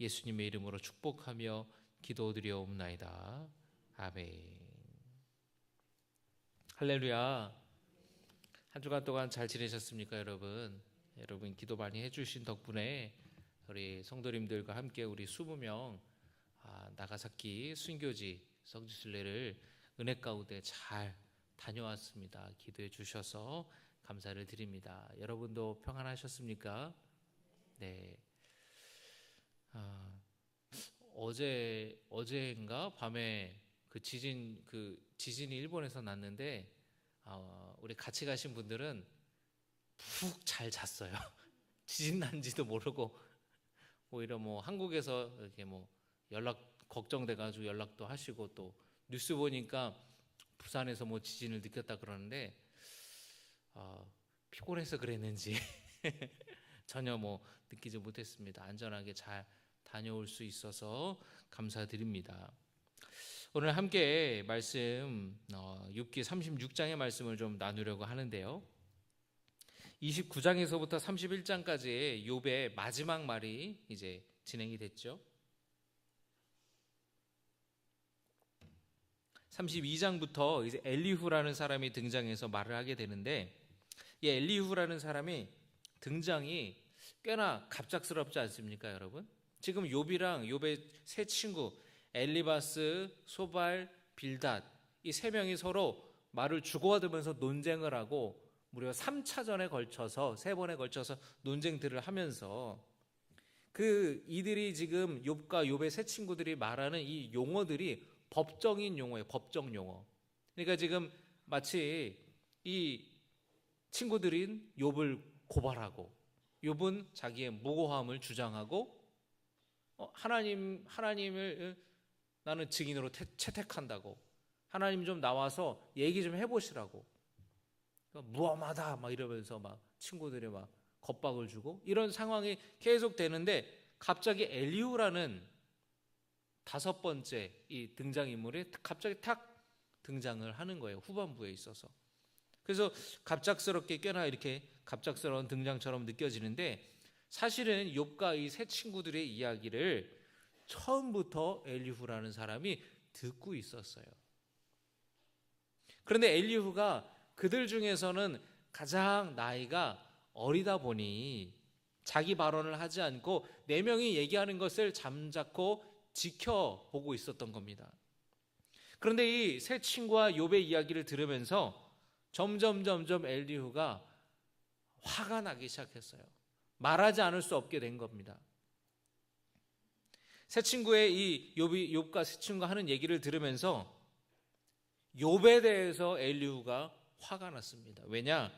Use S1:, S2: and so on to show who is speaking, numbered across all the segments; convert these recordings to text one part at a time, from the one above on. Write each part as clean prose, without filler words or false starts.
S1: 예수님의 이름으로 축복하며 기도드려옵나이다. 아멘. 할렐루야. 한 주간 동안 잘 지내셨습니까, 여러분? 여러분 기도 많이 해주신 덕분에 우리 성도님들과 함께 우리 20명 나가사키 순교지 성지순례를 은혜 가운데 잘 다녀왔습니다. 기도해 주셔서 감사를 드립니다. 여러분도 평안하셨습니까? 네. 어제인가 밤에 지진이 일본에서 났는데 우리 같이 가신 분들은 푹 잘 잤어요. 지진 난지도 모르고 오히려 한국에서 이렇게 연락 걱정돼 가지고 연락도 하시고, 또 뉴스 보니까 부산에서 지진을 느꼈다 그러는데 피곤해서 그랬는지 전혀 느끼지 못했습니다. 안전하게 잘 다녀올 수 있어서 감사드립니다. 오늘 함께 말씀 욥기 36장의 말씀을 좀 나누려고 하는데요. 29장에서부터 31장까지의 욥의 마지막 말이 이제 진행이 됐죠. 32장부터 이제 엘리후라는 사람이 등장해서 말을 하게 되는데, 이 엘리후라는 사람이 등장이 꽤나 갑작스럽지 않습니까, 여러분? 지금 욥이랑 욥의 세 친구 엘리바스, 소발, 빌닷, 이 세 명이 서로 말을 주고받으면서 논쟁을 하고 무려 3차전에 걸쳐서 3번에 걸쳐서 논쟁들을 하면서 이들이 지금 욥과 욥의 세 친구들이 말하는 이 용어들이 법정인 용어예요. 법정 용어. 그러니까 지금 마치 이 친구들인 욥을 고발하고, 욥은 자기의 무고함을 주장하고, 하나님을 나는 증인으로 채택한다고, 하나님 좀 나와서 얘기 좀 해보시라고, 무엄하다 이러면서 친구들이 겁박을 주고, 이런 상황이 계속 되는데 갑자기 엘리후라는 5번째 이 등장인물이 갑자기 탁 등장을 하는 거예요. 후반부에 있어서. 그래서 갑작스럽게 꽤나 이렇게 갑작스러운 등장처럼 느껴지는데, 사실은 욥과 이 세 친구들의 이야기를 처음부터 엘리후라는 사람이 듣고 있었어요. 그런데 엘리후가 그들 중에서는 가장 나이가 어리다 보니 자기 발언을 하지 않고 4명이 얘기하는 것을 잠자코 지켜보고 있었던 겁니다. 그런데 이 세 친구와 욥의 이야기를 들으면서 점점 엘리후가 화가 나기 시작했어요. 말하지 않을 수 없게 된 겁니다. 세 친구의 이 욥과 세 친구가 하는 얘기를 들으면서 욥에 대해서 엘리후가 화가 났습니다. 왜냐?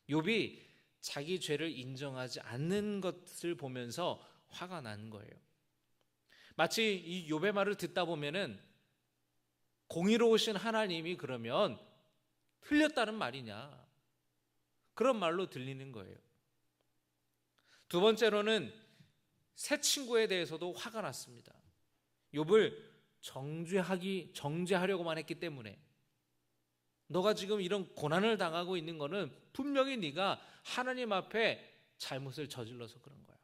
S1: 욥이 자기 죄를 인정하지 않는 것을 보면서 화가 난 거예요. 마치 이 욥의 말을 듣다 보면은 공의로우신 하나님이 그러면 틀렸다는 말이냐, 그런 말로 들리는 거예요. 두 번째로는 새 친구에 대해서도 화가 났습니다. 욥을 정죄하려고만 했기 때문에, 너가 지금 이런 고난을 당하고 있는 거는 분명히 네가 하나님 앞에 잘못을 저질러서 그런 거야.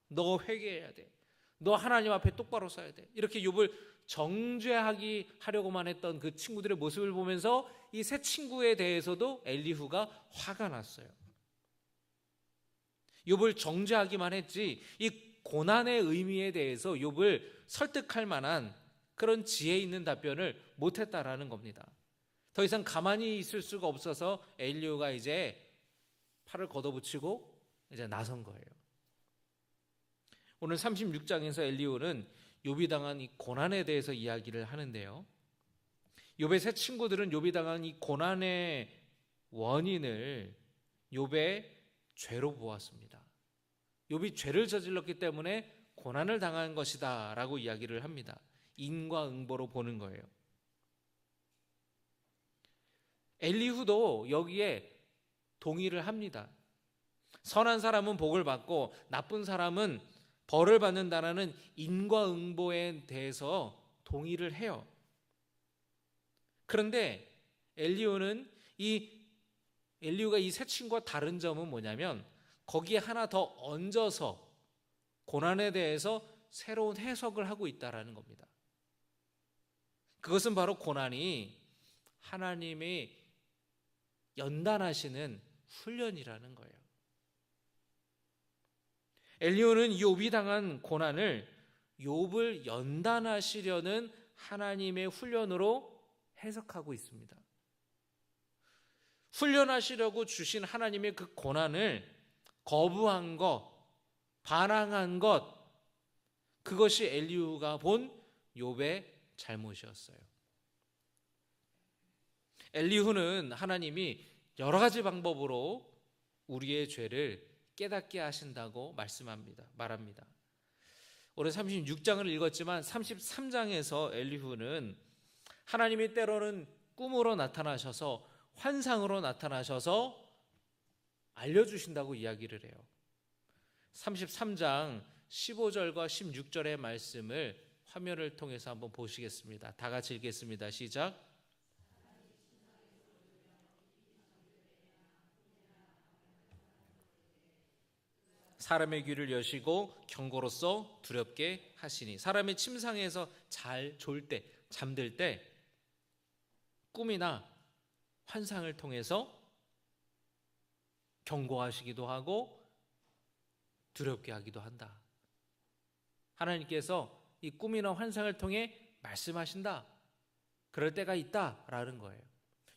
S1: 너 회개해야 돼. 너 하나님 앞에 똑바로 서야 돼. 이렇게 욥을 정죄하려고만 했던 그 친구들의 모습을 보면서 이 새 친구에 대해서도 엘리후가 화가 났어요. 욥을 정죄하기만 했지 이 고난의 의미에 대해서 욥을 설득할 만한 그런 지혜 있는 답변을 못했다라는 겁니다. 더 이상 가만히 있을 수가 없어서 엘리후가 이제 팔을 걷어붙이고 이제 나선 거예요. 오늘 36장에서 엘리후는 욥이 당한 이 고난에 대해서 이야기를 하는데요. 욥의 세 친구들은 욥이 당한 이 고난의 원인을 욥의 죄로 보았습니다. 욥이 죄를 저질렀기 때문에 고난을 당한 것이다 라고 이야기를 합니다. 인과응보로 보는 거예요. 엘리후도 여기에 동의를 합니다. 선한 사람은 복을 받고 나쁜 사람은 벌을 받는다라는 인과응보에 대해서 동의를 해요. 그런데 엘리후가 이 세 친구와 다른 점은 뭐냐면, 거기에 하나 더 얹어서 고난에 대해서 새로운 해석을 하고 있다라는 겁니다. 그것은 바로 고난이 하나님이 연단하시는 훈련이라는 거예요. 엘리후는 욥이 당한 고난을 욥을 연단하시려는 하나님의 훈련으로 해석하고 있습니다. 훈련하시려고 주신 하나님의 그 고난을 거부한 것, 반항한 것, 그것이 엘리후가 본 욥의 잘못이었어요. 엘리후는 하나님이 여러 가지 방법으로 우리의 죄를 깨닫게 하신다고 말합니다. 오늘 36장을 읽었지만 33장에서 엘리후는 하나님이 때로는 꿈으로 나타나셔서 환상으로 나타나셔서 알려주신다고 이야기를 해요. 33장 15절과 16절의 말씀을 화면을 통해서 한번 보시겠습니다. 다 같이 읽겠습니다. 시작. 사람의 귀를 여시고 경고로써 두렵게 하시니. 사람이 침상에서 졸 때, 잠들 때 꿈이나 환상을 통해서 경고하시기도 하고 두렵게 하기도 한다. 하나님께서 이 꿈이나 환상을 통해 말씀하신다. 그럴 때가 있다라는 거예요.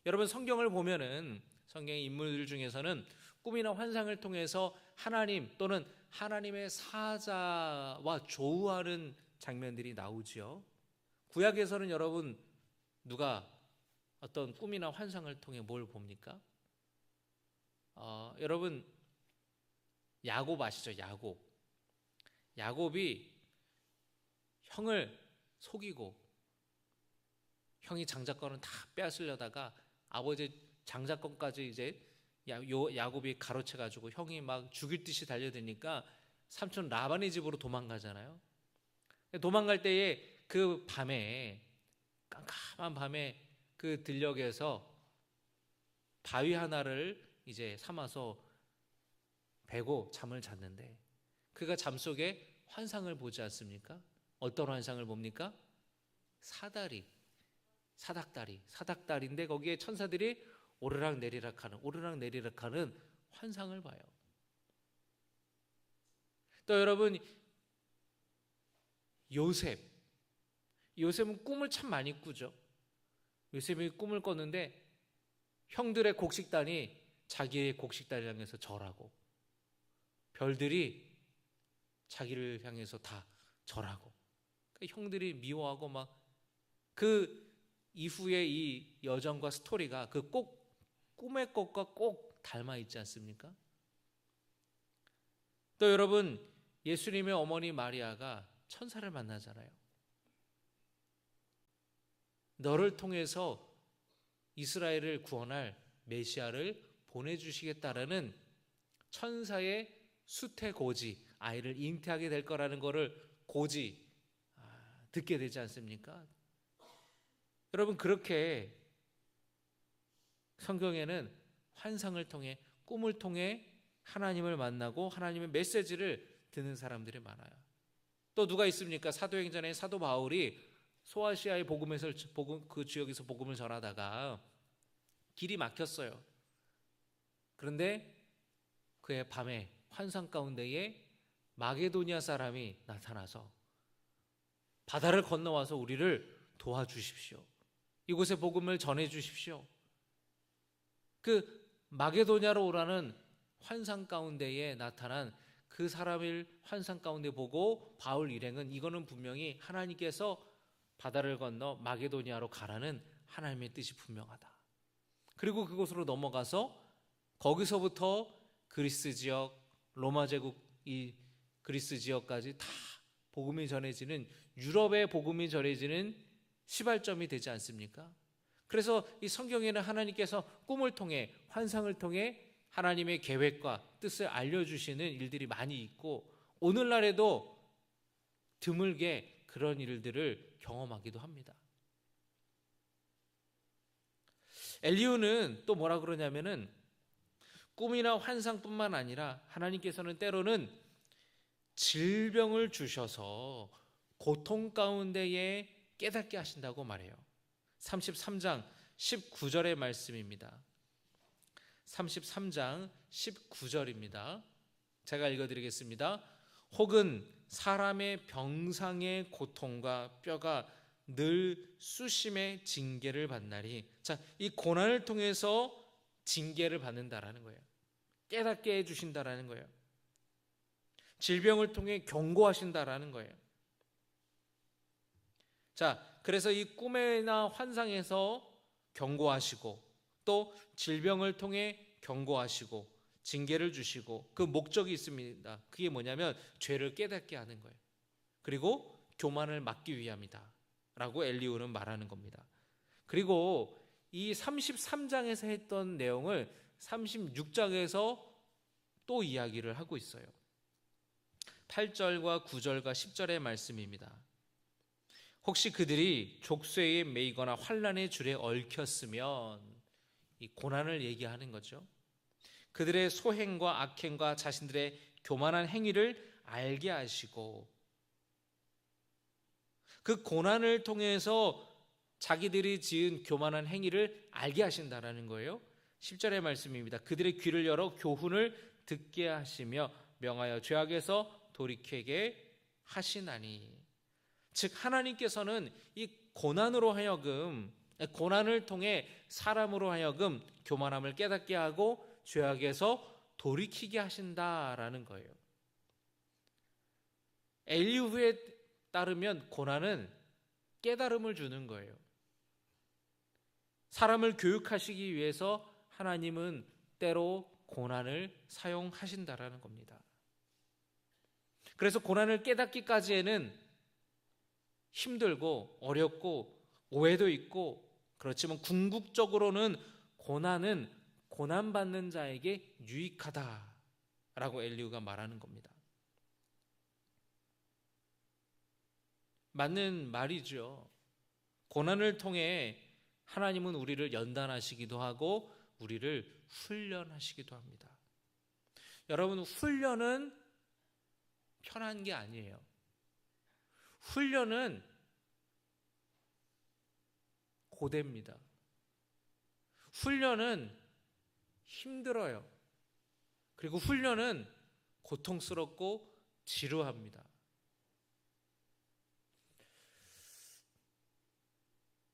S1: 여러분, 성경을 보면은 성경의 인물들 중에서는 꿈이나 환상을 통해서 하나님 또는 하나님의 사자와 조우하는 장면들이 나오지요. 구약에서는 여러분, 누가 어떤 꿈이나 환상을 통해 뭘 봅니까? 여러분, 야곱 아시죠? 야곱이 형을 속이고 형이 장자권을 다 빼앗으려다가 아버지 장자권까지 이제 야곱이 가로채 가지고 형이 막 죽일 듯이 달려드니까 삼촌 라반의 집으로 도망가잖아요. 도망갈 때에 그 밤에, 깜깜한 밤에 그 들녘에서 바위 하나를 이제 삼아서 베고 잠을 잤는데 그가 잠속에 환상을 보지 않습니까? 어떤 환상을 봅니까? 사닥다리인데 거기에 천사들이 오르락내리락 하는 환상을 봐요. 또 여러분, 요셉은 꿈을 참 많이 꾸죠. 요셉이 꿈을 꿨는데 형들의 곡식단이 자기의 곡식단을 향해서 절하고 별들이 자기를 향해서 다 절하고, 그러니까 형들이 미워하고 막 그 이후에 이 여정과 스토리가 그 꼭 꿈의 것과 꼭 닮아 있지 않습니까? 또 여러분, 예수님의 어머니 마리아가 천사를 만나잖아요. 너를 통해서 이스라엘을 구원할 메시아를 보내주시겠다라는 천사의 수태고지, 아이를 잉태하게 될 거라는 것을 고지 듣게 되지 않습니까? 여러분, 그렇게 성경에는 환상을 통해, 꿈을 통해 하나님을 만나고 하나님의 메시지를 듣는 사람들이 많아요. 또 누가 있습니까? 사도행전에 사도 바울이 소아시아의 그 지역에서 복음을 전하다가 길이 막혔어요. 그런데 그의 밤에 환상 가운데에 마게도니아 사람이 나타나서 바다를 건너와서 우리를 도와주십시오. 이곳에 복음을 전해주십시오. 그 마게도냐로 오라는 환상 가운데에 나타난 그 사람을 환상 가운데 보고 바울 일행은 이거는 분명히 하나님께서 바다를 건너 마게도니아로 가라는 하나님의 뜻이 분명하다. 그리고 그곳으로 넘어가서 거기서부터 그리스 지역, 로마 제국 이 그리스 지역까지 다 복음이 전해지는, 유럽의 복음이 전해지는 시발점이 되지 않습니까? 그래서 이 성경에는 하나님께서 꿈을 통해, 환상을 통해 하나님의 계획과 뜻을 알려주시는 일들이 많이 있고, 오늘날에도 드물게 그런 일들을 경험하기도 합니다. 엘리후는 또 뭐라 그러냐면은 꿈이나 환상뿐만 아니라 하나님께서는 때로는 질병을 주셔서 고통 가운데에 깨닫게 하신다고 말해요. 33장 19절의 말씀입니다. 33장 19절입니다. 제가 읽어드리겠습니다. 혹은 사람의 병상의 고통과 뼈가 늘 수심의 징계를 받나니. 자, 이 고난을 통해서 징계를 받는다라는 거예요. 깨닫게 해주신다라는 거예요. 질병을 통해 경고하신다라는 거예요. 자, 그래서 이 꿈이나 환상에서 경고하시고 또 질병을 통해 경고하시고 징계를 주시고 그 목적이 있습니다. 그게 뭐냐면 죄를 깨닫게 하는 거예요. 그리고 교만을 막기 위함이다 라고 엘리후는 말하는 겁니다. 그리고 이 33장에서 했던 내용을 36장에서 또 이야기를 하고 있어요. 8절과 9절과 10절의 말씀입니다. 혹시 그들이 족쇄에 매이거나 환난의 줄에 얽혔으면, 이 고난을 얘기하는 거죠. 그들의 소행과 악행과 자신들의 교만한 행위를 알게 하시고 그 고난을 통해서 자기들이 지은 교만한 행위를 알게 하신다라는 거예요. 10절의 말씀입니다. 그들의 귀를 열어 교훈을 듣게 하시며 명하여 죄악에서 돌이키게 하시나니. 즉 하나님께서는 이 고난으로 하여금, 고난을 통해 사람으로 하여금 교만함을 깨닫게 하고 죄악에서 돌이키게 하신다라는 거예요. 엘리후에 따르면 고난은 깨달음을 주는 거예요. 사람을 교육하시기 위해서 하나님은 때로 고난을 사용하신다라는 겁니다. 그래서 고난을 깨닫기까지에는 힘들고 어렵고 오해도 있고, 그렇지만 궁극적으로는 고난은 고난받는 자에게 유익하다라고 엘리후가 말하는 겁니다. 맞는 말이죠. 고난을 통해 하나님은 우리를 연단하시기도 하고 우리를 훈련하시기도 합니다. 여러분, 훈련은 편한 게 아니에요. 훈련은 고됩니다. 훈련은 힘들어요. 그리고 훈련은 고통스럽고 지루합니다.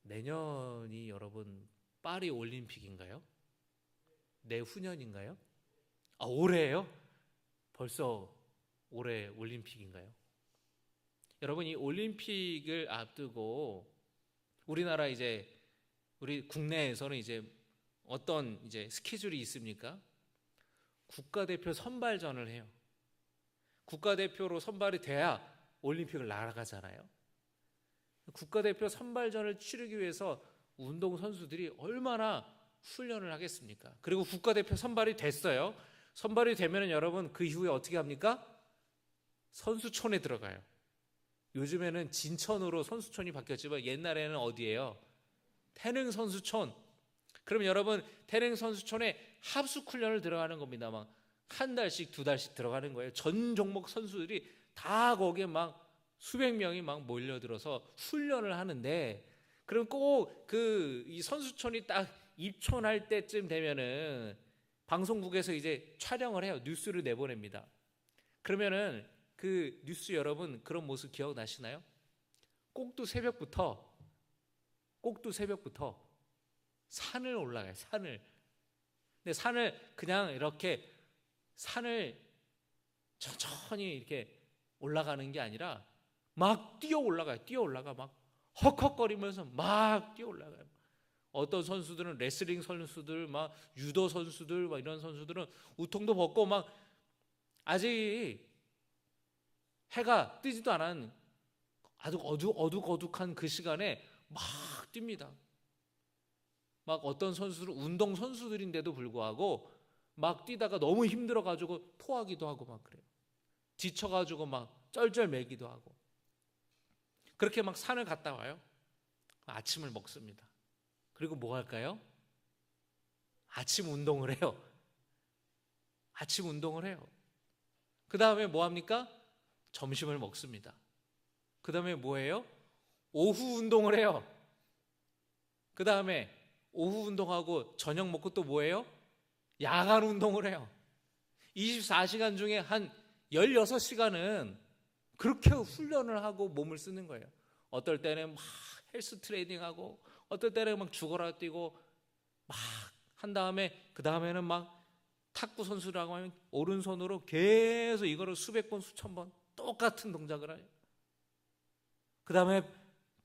S1: 내년이 여러분 파리 올림픽인가요? 내후년인가요? 아, 올해예요? 벌써 올해 올림픽인가요? 여러분, 이 올림픽을 앞두고 우리나라 우리 국내에서는 어떤 스케줄이 있습니까? 국가대표 선발전을 해요. 국가대표로 선발이 돼야 올림픽을 날아가잖아요. 국가대표 선발전을 치르기 위해서 운동선수들이 얼마나 훈련을 하겠습니까? 그리고 국가대표 선발이 됐어요. 선발이 되면 여러분 그 이후에 어떻게 합니까? 선수촌에 들어가요. 요즘에는 진천으로 선수촌이 바뀌었지만 옛날에는 어디예요? 태릉 선수촌. 그럼 여러분 태릉 선수촌에 합숙 훈련을 들어가는 겁니다. 막 한 달씩 두 달씩 들어가는 거예요. 전 종목 선수들이 다 거기에 막 수백 명이 막 몰려들어서 훈련을 하는데, 그럼 꼭 이 선수촌이 딱 입촌할 때쯤 되면은 방송국에서 촬영을 해요. 뉴스를 내보냅니다. 그러면은 그 뉴스 여러분 그런 모습 기억나시나요? 꼭두 새벽부터 산을 올라가요. 산을. 근데 산을 그냥 이렇게 산을 천천히 이렇게 올라가는 게 아니라 막 뛰어 올라가 막 헉헉거리면서 막 뛰어 올라가요. 어떤 선수들은 레슬링 선수들, 막 유도 선수들, 막 이런 선수들은 우통도 벗고 막 아직 해가 뜨지도 않은 아주 어둑어둑한 그 시간에 막 뜁니다. 막 어떤 선수들은 운동 선수들인데도 불구하고 막 뛰다가 너무 힘들어가지고 토하기도 하고 막 그래요. 지쳐가지고 막 쩔쩔매기도 하고. 그렇게 막 산을 갔다 와요. 아침을 먹습니다. 그리고 뭐 할까요? 아침 운동을 해요. 그 다음에 뭐 합니까? 점심을 먹습니다. 그 다음에 뭐예요? 오후 운동을 해요. 그 다음에 오후 운동하고 저녁 먹고 또 뭐예요? 야간 운동을 해요. 24시간 중에 한 16시간은 그렇게 훈련을 하고 몸을 쓰는 거예요. 어떨 때는 막 헬스 트레이닝하고, 어떨 때는 막 죽어라 뛰고 막 한 다음에 그 다음에는 막 탁구 선수라고 하면 오른손으로 계속 이거를 수백 번 수천 번 똑같은 동작을 해요. 그 다음에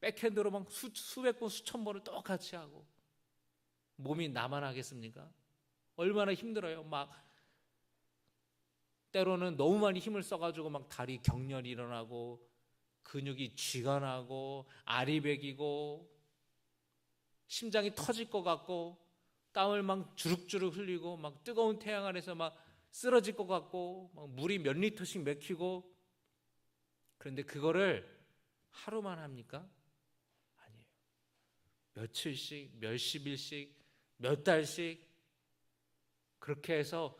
S1: 백핸드로 막 수백 번 수천 번을 똑같이 하고. 몸이 나만 하겠습니까? 얼마나 힘들어요. 막 때로는 너무 많이 힘을 써가지고 막 다리 경련이 일어나고 근육이 쥐가 나고 알이 배기고 심장이 터질 것 같고 땀을 막 주룩주룩 흘리고 막 뜨거운 태양 아래서 막 쓰러질 것 같고 막 물이 몇 리터씩 맥히고. 그런데 그거를 하루만 합니까? 아니에요. 며칠씩, 몇십일씩, 몇 달씩 그렇게 해서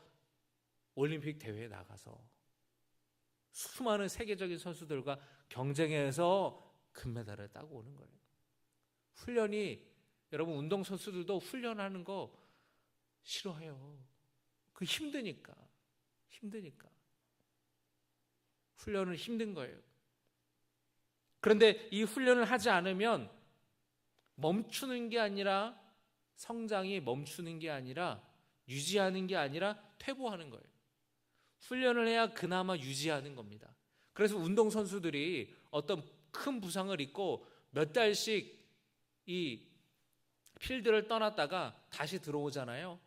S1: 올림픽 대회에 나가서 수많은 세계적인 선수들과 경쟁해서 금메달을 따고 오는 거예요. 훈련이, 여러분 운동선수들도 훈련하는 거 싫어해요. 그 힘드니까. 훈련은 힘든 거예요. 그런데 이 훈련을 하지 않으면 멈추는 게 아니라, 성장이 멈추는 게 아니라, 유지하는 게 아니라 퇴보하는 거예요. 훈련을 해야 그나마 유지하는 겁니다. 그래서 운동선수들이 어떤 큰 부상을 입고 몇 달씩 이 필드를 떠났다가 다시 들어오잖아요.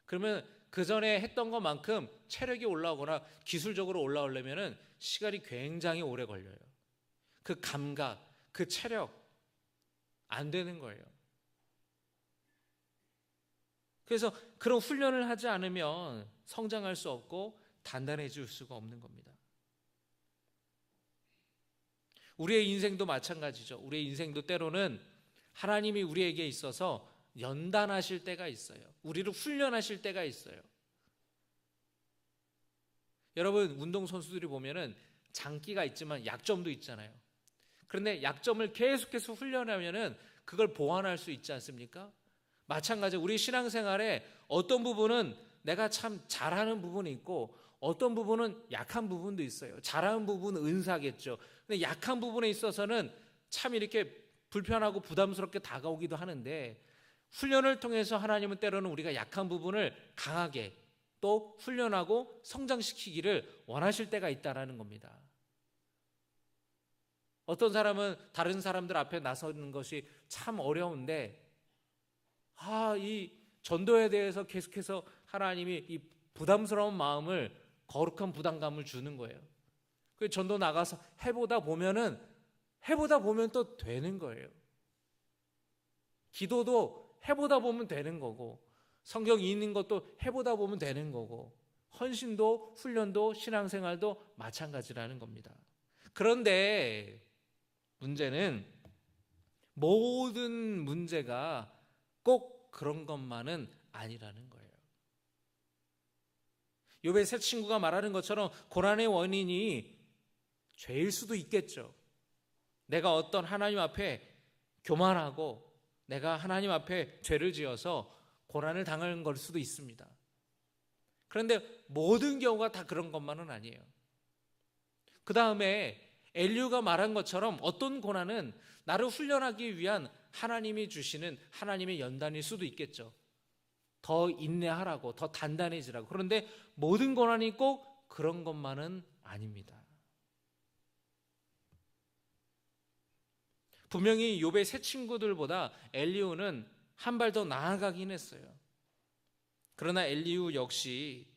S1: 그러면 그 전에 했던 것만큼 체력이 올라오거나 기술적으로 올라오려면 시간이 굉장히 오래 걸려요. 그 감각, 그 체력 안 되는 거예요. 그래서 그런 훈련을 하지 않으면 성장할 수 없고 단단해질 수가 없는 겁니다. 우리의 인생도 마찬가지죠. 우리의 인생도 때로는 하나님이 우리에게 있어서 연단하실 때가 있어요. 우리를 훈련하실 때가 있어요. 여러분 운동선수들이 보면은 장기가 있지만 약점도 있잖아요. 그런데 약점을 계속해서 훈련하면은 그걸 보완할 수 있지 않습니까? 마찬가지로 우리 신앙생활에 어떤 부분은 내가 참 잘하는 부분이 있고 어떤 부분은 약한 부분도 있어요. 잘하는 부분은 은사겠죠. 근데 약한 부분에 있어서는 참 이렇게 불편하고 부담스럽게 다가오기도 하는데, 훈련을 통해서 하나님은 때로는 우리가 약한 부분을 강하게 또 훈련하고 성장시키기를 원하실 때가 있다는 겁니다. 어떤 사람은 다른 사람들 앞에 나서는 것이 참 어려운데 이 전도에 대해서 계속해서 하나님이 이 부담스러운 마음을, 거룩한 부담감을 주는 거예요. 그 전도 나가서 해보다 보면 또 되는 거예요. 기도도 해보다 보면 되는 거고, 성경 읽는 것도 해보다 보면 되는 거고, 헌신도 훈련도 신앙생활도 마찬가지라는 겁니다. 그런데 문제는 모든 문제가 꼭 그런 것만은 아니라는 거예요. 욥의 세 친구가 말하는 것처럼 고난의 원인이 죄일 수도 있겠죠. 내가 어떤 하나님 앞에 교만하고 내가 하나님 앞에 죄를 지어서 고난을 당하는 걸 수도 있습니다. 그런데 모든 경우가 다 그런 것만은 아니에요. 그 다음에 엘리후가 말한 것처럼 어떤 고난은 나를 훈련하기 위한 하나님이 주시는 하나님의 연단일 수도 있겠죠. 더 인내하라고, 더 단단해지라고. 그런데 모든 고난이 꼭 그런 것만은 아닙니다. 분명히 욥의 세 친구들보다 엘리후는 한 발 더 나아가긴 했어요. 그러나 엘리후 역시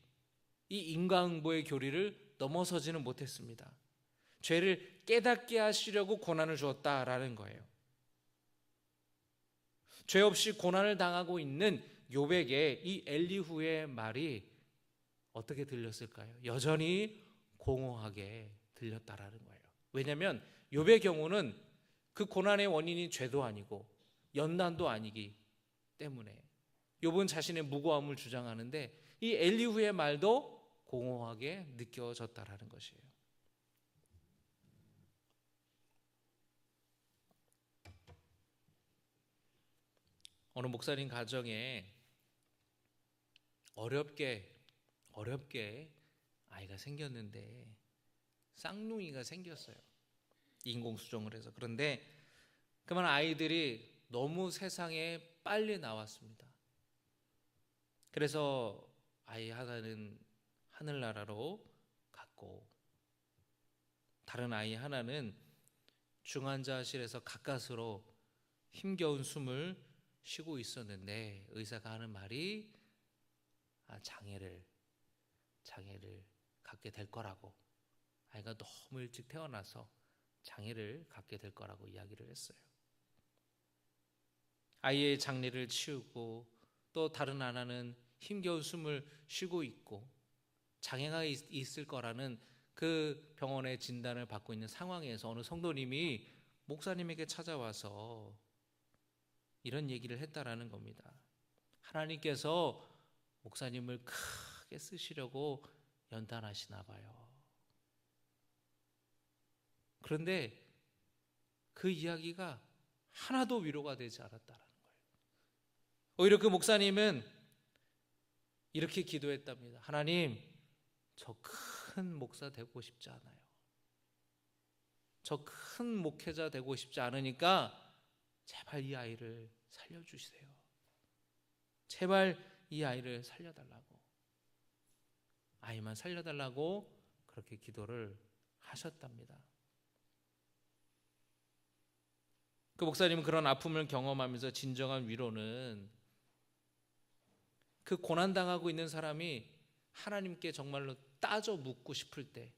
S1: 이 인과응보의 교리를 넘어서지는 못했습니다. 죄를 깨닫게 하시려고 고난을 주었다라는 거예요. 죄 없이 고난을 당하고 있는 욥에게 이 엘리후의 말이 어떻게 들렸을까요? 여전히 공허하게 들렸다라는 거예요. 왜냐하면 욥의 경우는 그 고난의 원인이 죄도 아니고 연단도 아니기 때문에 욥은 자신의 무고함을 주장하는데 이 엘리후의 말도 공허하게 느껴졌다라는 것이에요. 어느 목사님 가정에 어렵게 아이가 생겼는데 쌍둥이가 생겼어요. 인공수정을 해서. 그런데 그만 아이들이 너무 세상에 빨리 나왔습니다. 그래서 아이 하나는 하늘나라로 갔고 다른 아이 하나는 중환자실에서 가까스로 힘겨운 숨을 쉬고 있었는데 의사가 하는 말이 장애를 갖게 될 거라고, 아이가 너무 일찍 태어나서 장애를 갖게 될 거라고 이야기를 했어요. 아이의 장례를 치우고 또 다른 하나는 힘겨운 숨을 쉬고 있고 장애가 있을 거라는 그 병원의 진단을 받고 있는 상황에서 어느 성도님이 목사님에게 찾아와서 이런 얘기를 했다라는 겁니다. 하나님께서 목사님을 크게 쓰시려고 연단하시나 봐요. 그런데 그 이야기가 하나도 위로가 되지 않았다라는 거예요. 오히려 그 목사님은 이렇게 기도했답니다. 하나님, 저 큰 목사 되고 싶지 않아요. 저 큰 목회자 되고 싶지 않으니까 제발 이 아이를 살려주세요. 제발 이 아이를 살려달라고, 아이만 살려달라고 그렇게 기도를 하셨답니다. 그 목사님은 그런 아픔을 경험하면서 진정한 위로는 그 고난당하고 있는 사람이 하나님께 정말로 따져 묻고 싶을 때,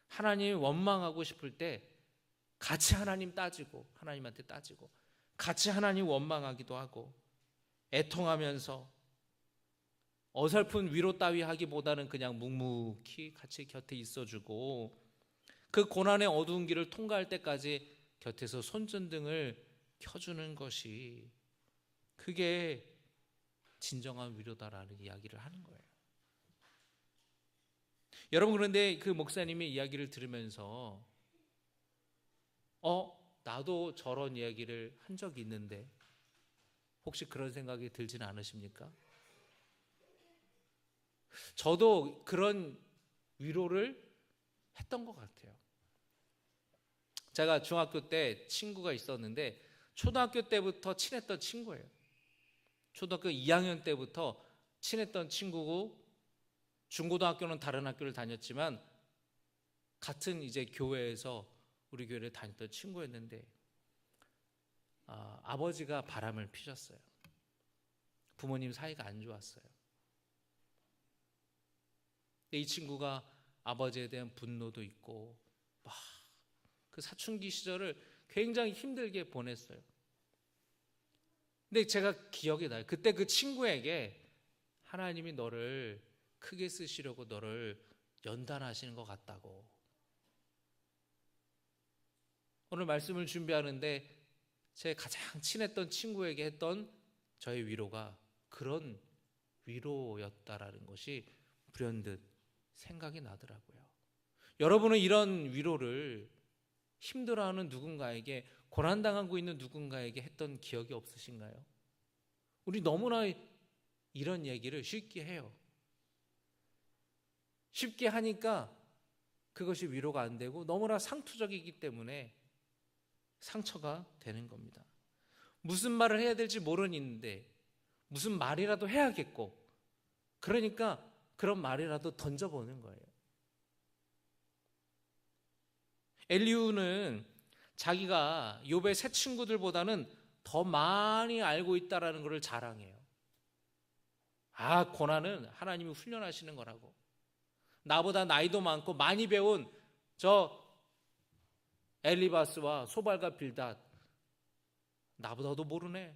S1: 하나님 원망하고 싶을 때 같이 하나님 따지고, 하나님한테 따지고 같이 하나님 원망하기도 하고 애통하면서 어설픈 위로 따위 하기보다는 그냥 묵묵히 같이 곁에 있어주고 그 고난의 어두운 길을 통과할 때까지 곁에서 손전등을 켜주는 것이, 그게 진정한 위로다라는 이야기를 하는 거예요. 여러분, 그런데 그 목사님의 이야기를 들으면서 나도 저런 이야기를 한 적이 있는데 혹시 그런 생각이 들지는 않으십니까? 저도 그런 위로를 했던 것 같아요. 제가 중학교 때 친구가 있었는데 초등학교 때부터 친했던 친구예요. 초등학교 2학년 때부터 친했던 친구고 중고등학교는 다른 학교를 다녔지만 같은 이제 교회에서 우리 교회를 다녔던 친구였는데 아버지가 바람을 피셨어요. 부모님 사이가 안 좋았어요. 이 친구가 아버지에 대한 분노도 있고 막 그 사춘기 시절을 굉장히 힘들게 보냈어요. 근데 제가 기억이 나요. 그때 그 친구에게 하나님이 너를 크게 쓰시려고 너를 연단하시는 것 같다고. 오늘 말씀을 준비하는데 제 가장 친했던 친구에게 했던 저의 위로가 그런 위로였다라는 것이 불현듯 생각이 나더라고요. 여러분은 이런 위로를 힘들어하는 누군가에게, 고난당하고 있는 누군가에게 했던 기억이 없으신가요? 우리 너무나 이런 얘기를 쉽게 해요. 쉽게 하니까 그것이 위로가 안 되고 너무나 상투적이기 때문에 상처가 되는 겁니다. 무슨 말을 해야 될지 모르는데 무슨 말이라도 해야겠고, 그러니까 그런 말이라도 던져보는 거예요. 엘리후는 자기가 욥의 새 친구들보다는 더 많이 알고 있다라는 것을 자랑해요. 고난은 하나님이 훈련하시는 거라고. 나보다 나이도 많고 많이 배운 저 엘리바스와 소발과 빌닷, 나보다도 모르네.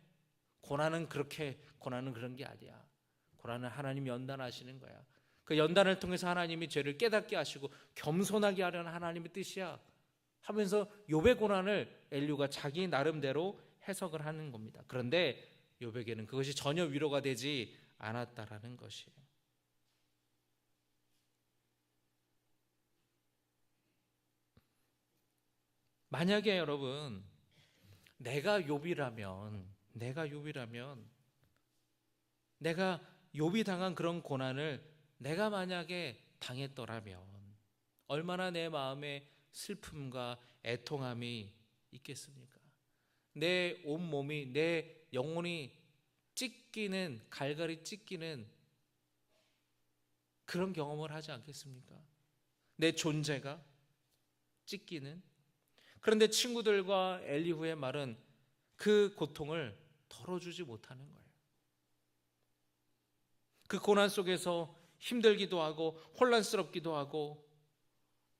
S1: 고난은 그런 게 아니야. 고난은 하나님이 연단하시는 거야. 그 연단을 통해서 하나님이 죄를 깨닫게 하시고 겸손하게 하려는 하나님의 뜻이야 하면서 욥의 고난을 엘리후가 자기 나름대로 해석을 하는 겁니다. 그런데 욥에게는 그것이 전혀 위로가 되지 않았다라는 것이에요. 만약에 여러분, 내가 욥이라면 내가 욥이라면, 내가 욥이 당한 그런 고난을 내가 만약에 당했더라면 얼마나 내 마음에 슬픔과 애통함이 있겠습니까? 내 온몸이, 내 영혼이 찢기는, 갈갈이 찢기는 그런 경험을 하지 않겠습니까? 내 존재가 찢기는. 그런데 친구들과 엘리후의 말은 그 고통을 덜어주지 못하는 거예요. 그 고난 속에서 힘들기도 하고 혼란스럽기도 하고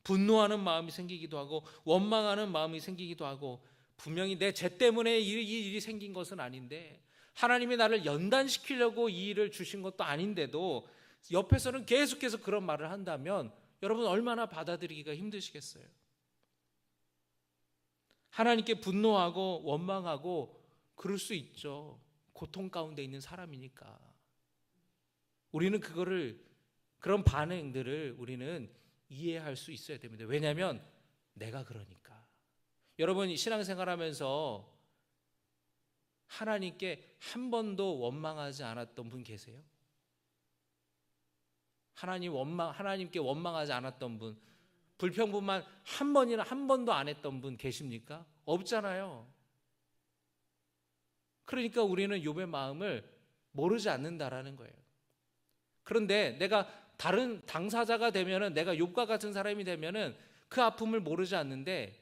S1: 분노하는 마음이 생기기도 하고 원망하는 마음이 생기기도 하고, 분명히 내 죄 때문에 이 일이 생긴 것은 아닌데, 하나님이 나를 연단시키려고 이 일을 주신 것도 아닌데도 옆에서는 계속해서 그런 말을 한다면 여러분 얼마나 받아들이기가 힘드시겠어요? 하나님께 분노하고 원망하고 그럴 수 있죠. 고통 가운데 있는 사람이니까. 우리는 그런 반응들을 우리는 이해할 수 있어야 됩니다. 왜냐하면 내가 그러니까. 여러분 신앙생활하면서 하나님께 한 번도 원망하지 않았던 분 계세요? 하나님께 원망하지 않았던 분, 불평분만 한 번도 안 했던 분 계십니까? 없잖아요. 그러니까 우리는 욥의 마음을 모르지 않는다라는 거예요. 그런데 내가 다른 당사자가 되면은, 내가 욥과 같은 사람이 되면은 그 아픔을 모르지 않는데,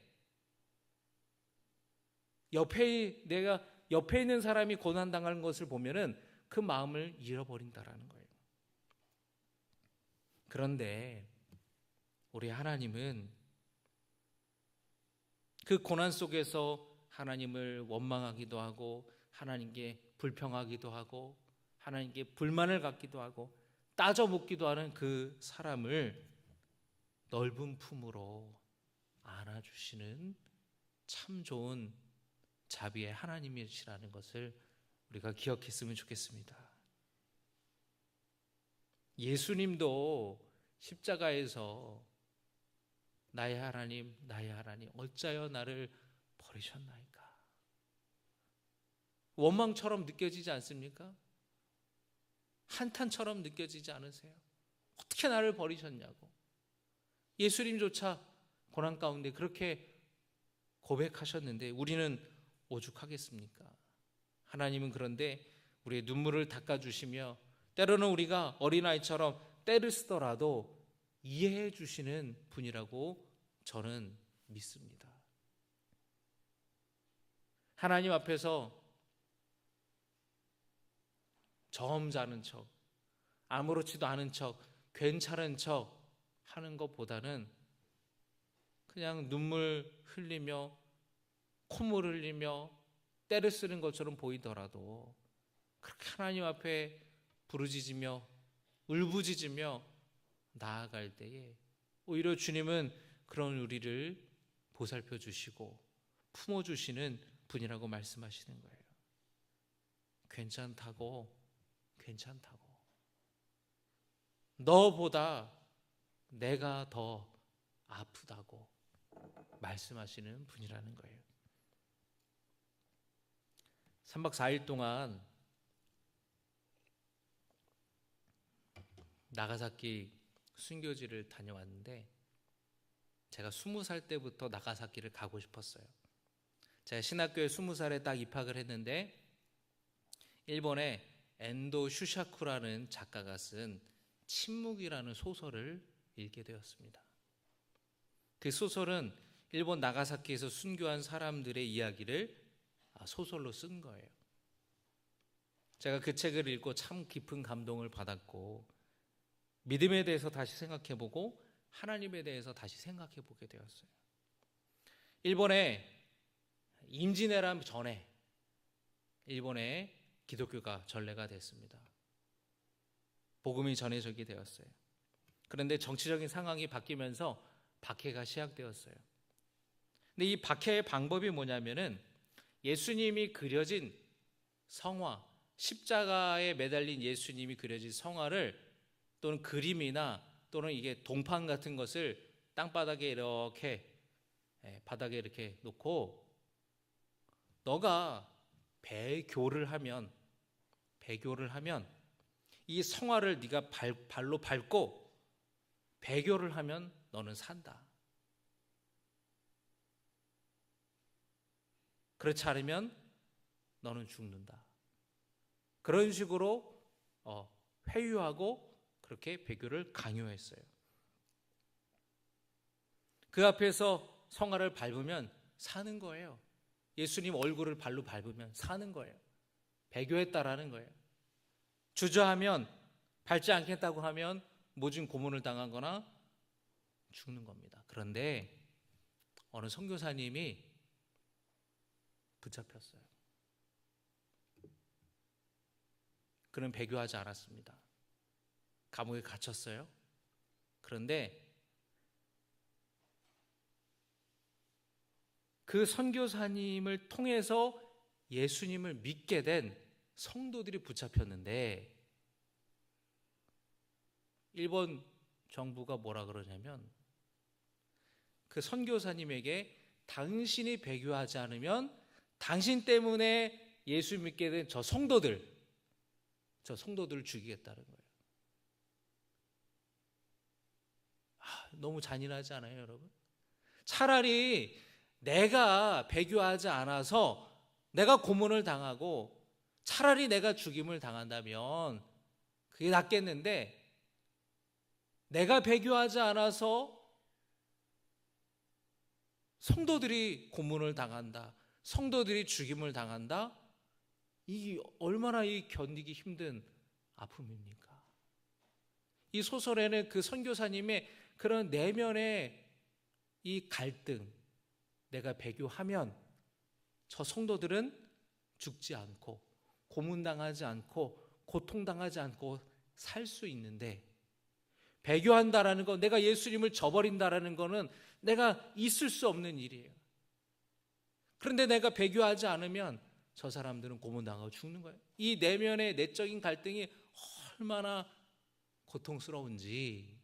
S1: 내가 옆에 있는 사람이 고난 당하는 것을 보면은 그 마음을 잃어버린다라는 거예요. 그런데 우리 하나님은 그 고난 속에서 하나님을 원망하기도 하고 하나님께 불평하기도 하고 하나님께 불만을 갖기도 하고 따져 묻기도 하는 그 사람을 넓은 품으로 안아주시는 참 좋은 자비의 하나님이시라는 것을 우리가 기억했으면 좋겠습니다. 예수님도 십자가에서 나의 하나님, 나의 하나님, 어찌하여 나를 버리셨나이까? 원망처럼 느껴지지 않습니까? 한탄처럼 느껴지지 않으세요? 어떻게 나를 버리셨냐고. 예수님조차 고난 가운데 그렇게 고백하셨는데 우리는 오죽하겠습니까? 하나님은 그런데 우리의 눈물을 닦아주시며 때로는 우리가 어린아이처럼 때를 쓰더라도 이해해 주시는 분이라고 저는 믿습니다. 하나님 앞에서 저음자는 척, 아무렇지도 않은 척, 괜찮은 척 하는 것보다는 그냥 눈물 흘리며 콧물 흘리며 때를 쓰는 것처럼 보이더라도 그렇게 하나님 앞에 부르짖으며 울부짖으며 나아갈 때에 오히려 주님은 그런 우리를 보살펴 주시고 품어주시는 분이라고 말씀하시는 거예요. 괜찮다고, 괜찮다고. 너보다 내가 더 아프다고 말씀하시는 분이라는 거예요. 3박 4일 동안 나가사키 순교지를 다녀왔는데 제가 20살 때부터 나가사키를 가고 싶었어요. 제가 신학교에 20살에 딱 입학을 했는데 일본의 엔도 슈샤쿠라는 작가가 쓴 침묵이라는 소설을 읽게 되었습니다. 그 소설은 일본 나가사키에서 순교한 사람들의 이야기를 소설로 쓴 거예요. 제가 그 책을 읽고 참 깊은 감동을 받았고 믿음에 대해서 다시 생각해보고 하나님에 대해서 다시 생각해보게 되었어요. 일본에 임진왜란 전에 일본에 기독교가 전례가 됐습니다. 복음이 전해지게 되었어요. 그런데 정치적인 상황이 바뀌면서 박해가 시작되었어요. 근데 이 박해의 방법이 뭐냐면은 예수님이 그려진 성화, 십자가에 매달린 예수님이 그려진 성화를 또는 그림이나 또는 이게 동판 같은 것을 땅바닥에 이렇게 바닥에 이렇게 놓고 너가 배교를 하면 이 성화를 네가 발로 밟고 배교를 하면 너는 산다. 그렇지 않으면 너는 죽는다. 그런 식으로 회유하고 그렇게 배교를 강요했어요. 그 앞에서 성화를 밟으면 사는 거예요. 예수님 얼굴을 발로 밟으면 사는 거예요. 배교했다라는 거예요. 주저하면, 밟지 않겠다고 하면 모진 고문을 당한 거나 죽는 겁니다. 그런데 어느 선교사님이 붙잡혔어요. 그는 배교하지 않았습니다. 감옥에 갇혔어요. 그런데 그 선교사님을 통해서 예수님을 믿게 된 성도들이 붙잡혔는데, 일본 정부가 뭐라 그러냐면 그 선교사님에게 당신이 배교하지 않으면 당신 때문에 예수 믿게 된 저 성도들을 죽이겠다는 거예요. 너무 잔인하지 않아요, 여러분? 차라리 내가 배교하지 않아서 내가 고문을 당하고 차라리 내가 죽임을 당한다면 그게 낫겠는데, 내가 배교하지 않아서 성도들이 고문을 당한다, 성도들이 죽임을 당한다, 이 얼마나 이 견디기 힘든 아픔입니까? 이 소설에는 그 선교사님의 그런 내면의 이 갈등, 내가 배교하면 저 성도들은 죽지 않고 고문당하지 않고 고통당하지 않고 살 수 있는데, 배교한다라는 거, 내가 예수님을 저버린다라는 거는 내가 있을 수 없는 일이에요. 그런데 내가 배교하지 않으면 저 사람들은 고문당하고 죽는 거예요. 이 내면의 내적인 갈등이 얼마나 고통스러운지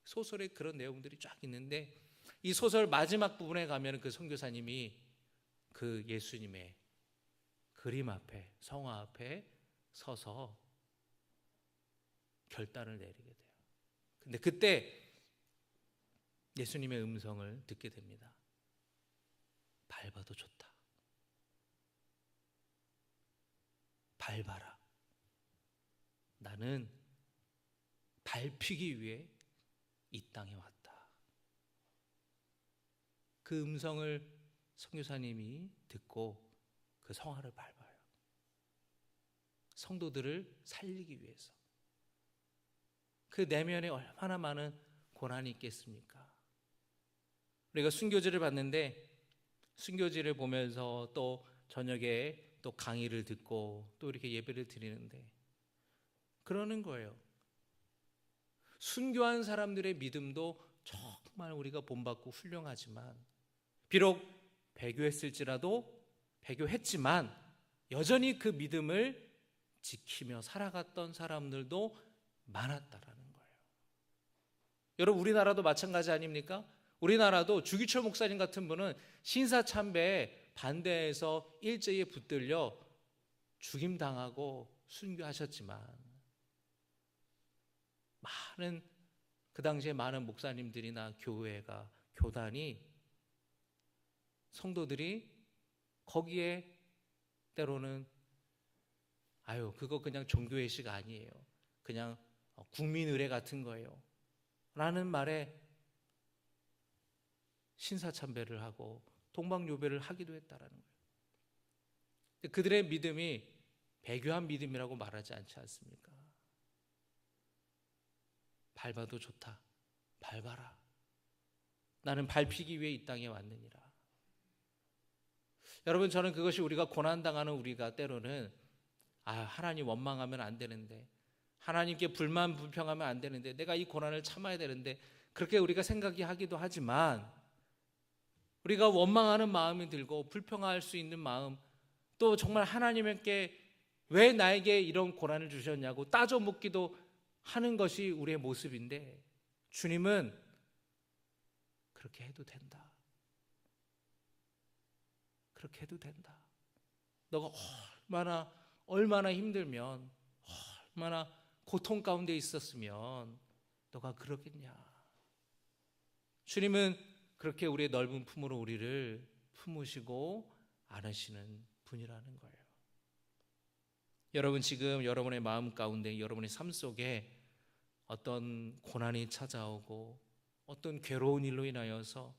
S1: 소설에 그런 내용들이 쫙 있는데, 이 소설 마지막 부분에 가면 그 선교사님이 그 예수님의 그림 앞에, 성화 앞에 서서 결단을 내리게 돼요. 근데 그때 예수님의 음성을 듣게 됩니다. 밟아도 좋다. 밟아라. 나는 밟히기 위해 이 땅에 왔다. 그 음성을 선교사님이 듣고 그 성화를 밟아요. 성도들을 살리기 위해서. 그 내면에 얼마나 많은 고난이 있겠습니까? 우리가 순교지를 봤는데, 순교지를 보면서 또 저녁에 또 강의를 듣고 또 이렇게 예배를 드리는데 그러는 거예요. 순교한 사람들의 믿음도 정말 우리가 본받고 훌륭하지만, 비록 배교했지만 여전히 그 믿음을 지키며 살아갔던 사람들도 많았다라는 거예요. 여러분, 우리나라도 마찬가지 아닙니까? 우리나라도 주기철 목사님 같은 분은 신사참배에 반대해서 일제에 붙들려 죽임당하고 순교하셨지만, 그 당시에 많은 목사님들이나 교회가, 교단이, 성도들이 거기에 때로는 그거 그냥 종교의식 아니에요, 그냥 국민의례 같은 거예요 라는 말에 신사참배를 하고 동방요배를 하기도 했다라는 거예요. 그들의 믿음이 배교한 믿음이라고 말하지 않지 않습니까? 밟아도 좋다. 밟아라. 나는 밟히기 위해 이 땅에 왔느니라. 여러분, 저는 그것이 우리가 고난당하는 우리가 때로는 하나님 원망하면 안 되는데, 하나님께 불만 불평하면 안 되는데, 내가 이 고난을 참아야 되는데, 그렇게 우리가 생각하기도 하지만, 우리가 원망하는 마음이 들고 불평할 수 있는 마음, 또 정말 하나님께 왜 나에게 이런 고난을 주셨냐고 따져 묻기도 하는 것이 우리의 모습인데, 주님은 그렇게 해도 된다. 그렇게 해도 된다. 너가 얼마나 힘들면, 얼마나 고통 가운데 있었으면 너가 그러겠냐. 주님은 그렇게 우리의 넓은 품으로 우리를 품으시고 안으시는 분이라는 거예요. 여러분, 지금 여러분의 마음 가운데, 여러분의 삶 속에 어떤 고난이 찾아오고 어떤 괴로운 일로 인하여서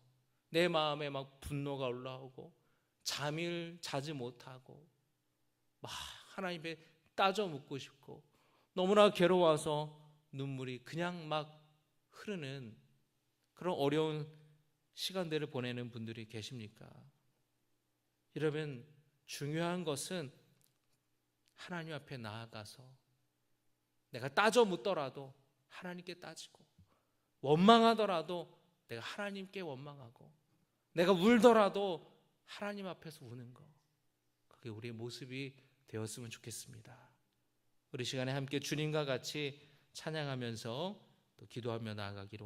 S1: 내 마음에 막 분노가 올라오고 잠을 자지 못하고 막 하나님께 따져 묻고 싶고 너무나 괴로워서 눈물이 그냥 막 흐르는 그런 어려운 시간들을 보내는 분들이 계십니까? 여러분, 중요한 것은 하나님 앞에 나아가서 내가 따져 묻더라도 하나님께 따지고, 원망하더라도 내가 하나님께 원망하고, 내가 울더라도 하나님 앞에서 우는 거, 그게 우리의 모습이 되었으면 좋겠습니다. 우리 시간에 함께 주님과 같이 찬양하면서 또 기도하며 나아가기로 합니다.